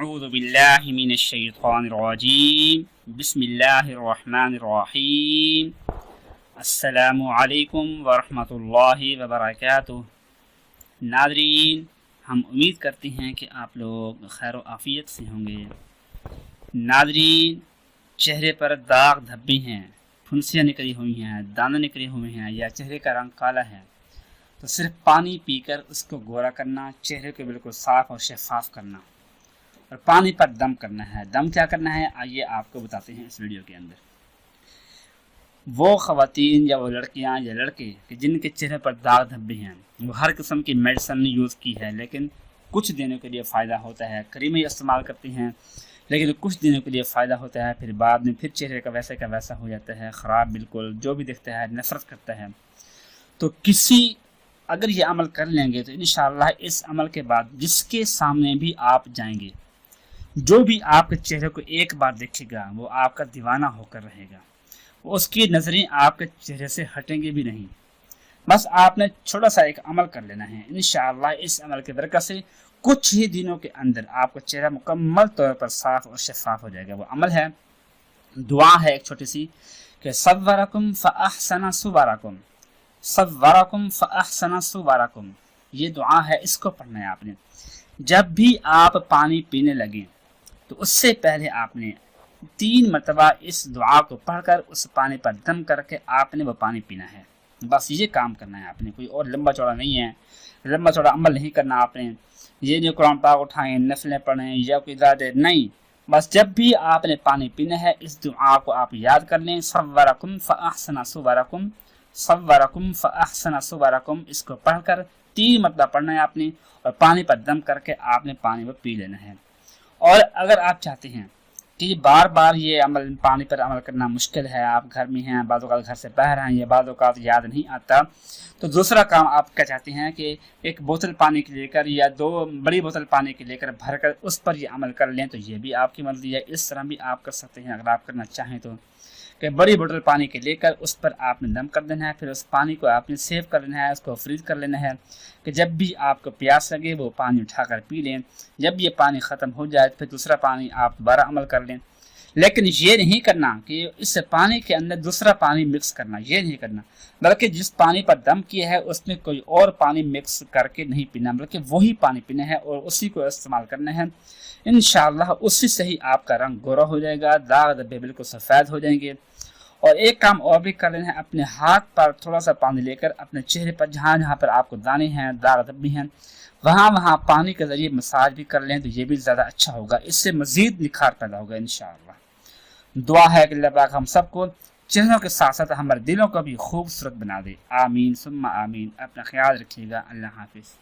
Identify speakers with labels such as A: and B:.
A: اعوذ باللہ من الشیطان الرجیم بسم اللہ الرحمن الرحیم السلام علیکم ورحمۃ اللہ وبرکاتہ۔ ناظرین، ہم امید کرتے ہیں کہ آپ لوگ خیر و عافیت سے ہوں گے۔ ناظرین، چہرے پر داغ دھبے ہیں، پھنسیاں نکلی ہوئی ہیں، دانے نکلے ہوئے ہیں یا چہرے کا رنگ کالا ہے تو صرف پانی پی کر اس کو گورا کرنا، چہرے کو بالکل صاف اور شفاف کرنا اور پانی پر دم کرنا ہے۔ دم کیا کرنا ہے آئیے آپ کو بتاتے ہیں اس ویڈیو کے اندر۔ وہ خواتین یا وہ لڑکیاں یا لڑکے کہ جن کے چہرے پر داغ دھبے ہیں، وہ ہر قسم کی میڈیسن یوز کی ہے لیکن کچھ دنوں کے لیے فائدہ ہوتا ہے، کریمیں استعمال کرتے ہیں لیکن کچھ دنوں کے لیے فائدہ ہوتا ہے، پھر بعد میں پھر چہرے کا ویسا ہو جاتا ہے، خراب، بالکل جو بھی دیکھتا ہے نفرت کرتا ہے۔ تو اگر یہ عمل کر لیں گے تو انشاءاللہ اس عمل کے بعد جس کے سامنے بھی آپ جائیں گے، جو بھی آپ کے چہرے کو ایک بار دیکھے گا وہ آپ کا دیوانہ ہو کر رہے گا، اس کی نظریں آپ کے چہرے سے ہٹیں گے بھی نہیں۔ بس آپ نے چھوٹا سا ایک عمل کر لینا ہے، انشاءاللہ اس عمل کے برکت سے کچھ ہی دنوں کے اندر آپ کا چہرہ مکمل طور پر صاف اور شفاف ہو جائے گا۔ وہ عمل ہے، دعا ہے ایک چھوٹی سی کہ صورکم فاحسن صورکم، صورکم فاحسن صورکم، یہ دعا ہے، اس کو پڑھنا ہے آپ نے۔ جب بھی آپ پانی پینے لگیں تو اس سے پہلے آپ نے 3 مرتبہ اس دعا کو پڑھ کر اس پانی پر دم کر کے آپ نے وہ پانی پینا ہے۔ بس یہ کام کرنا ہے آپ نے، کوئی اور لمبا چوڑا نہیں ہے، لمبا چوڑا عمل نہیں کرنا آپ نے، یہ جو قرآن پاک اٹھائیں، نفلیں پڑھیں یا کوئی زیادہ نہیں۔ بس جب بھی آپ نے پانی پینا ہے اس دعا کو آپ یاد کر لیں، صورکم فاحسن صورکم، صورکم فاحسن صورکم، اس کو پڑھ کر 3 مرتبہ پڑھنا ہے آپ نے اور پانی پر دم کر کے آپ نے پانی کو پی لینا ہے۔ اور اگر آپ چاہتے ہیں کہ بار بار یہ عمل، پانی پر عمل کرنا مشکل ہے، آپ گھر میں ہیں، بعض اوقات گھر سے باہر ہیں یا بعض اوقات یاد نہیں آتا، تو دوسرا کام آپ کیا چاہتے ہیں کہ ایک بوتل پانی کے لے کر یا 2 بڑی بوتل پانی کے لے کر بھر کر اس پر یہ عمل کر لیں تو یہ بھی آپ کی مرضی ہے۔ اس طرح بھی آپ کر سکتے ہیں اگر آپ کرنا چاہیں تو، کہ بڑی بوتل پانی کے لے کر اس پر آپ نے دم کر دینا ہے، پھر اس پانی کو آپ نے سیو کر لینا ہے، اس کو فریز کر لینا ہے کہ جب بھی آپ کو پیاس لگے وہ پانی اٹھا کر پی لیں۔ جب یہ پانی ختم ہو جائے پھر دوسرا پانی آپ دوبارہ عمل کر لیں، لیکن یہ نہیں کرنا کہ اس پانی کے اندر دوسرا پانی مکس کرنا، یہ نہیں کرنا، بلکہ جس پانی پر دم کیا ہے اس میں کوئی اور پانی مکس کر کے نہیں پینا، بلکہ وہی پانی پینا ہے اور اسی کو استعمال کرنا ہے۔ انشاءاللہ اسی سے ہی آپ کا رنگ گورا ہو جائے گا، داغ دھبے بالکل سفید ہو جائیں گے۔ اور ایک کام اور بھی کر لینا ہے، اپنے ہاتھ پر تھوڑا سا پانی لے کر اپنے چہرے پر جہاں پر آپ کو دانے ہیں، داغ دھبے ہیں، وہاں پانی کے ذریعے مساج بھی کر لیں تو یہ بھی زیادہ اچھا ہوگا، اس سے مزید نکھار پیدا ہوگا انشاءاللہ۔ دعا ہے کہ اللہ پاک ہم سب کو چہروں کے ساتھ ساتھ ہمارے دلوں کو بھی خوبصورت بنا دے، آمین ثم آمین۔ اپنا خیال رکھیے گا، اللہ حافظ۔